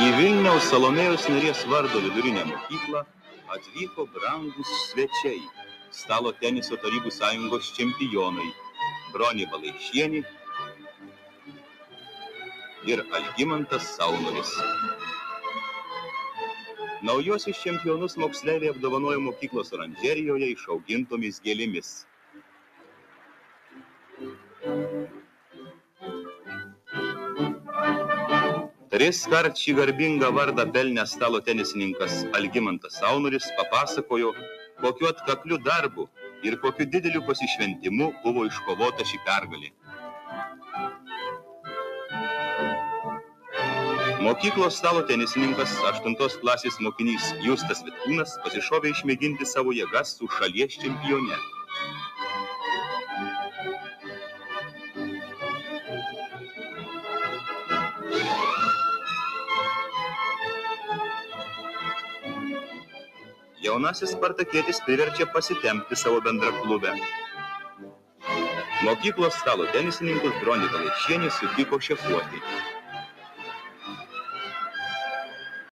Į Vilniaus Salomėjos Nėries vardo vidurinę mokyklą atvyko brangūs svečiai, stalo teniso Tarybų Sąjungos čempionai Bronė Balaišienė ir Algimantas Saunoris. Naujosius čempionus moksleiviai apdovanojo mokyklos oranžerijoje išaugintomis gėlėmis. Triskart šį garbingą vardą pelnęs stalo tenisininkas Algimantas Saunoris papasakojo, kokiu atkakliu darbu ir kokiu dideliu pasišventimu buvo iškovota šį pergalė. Mokyklos stalo tenisininkas 8 klasės mokinys Justas Vitkūnas pasišovė išmėginti savo jėgas su šalies čempione. Jaunasis spartakietis priverčia pasitempti savo bendraklubę. Mokyklos stalo tenisininkus Bronė Balaišienė sutiko šefuoti.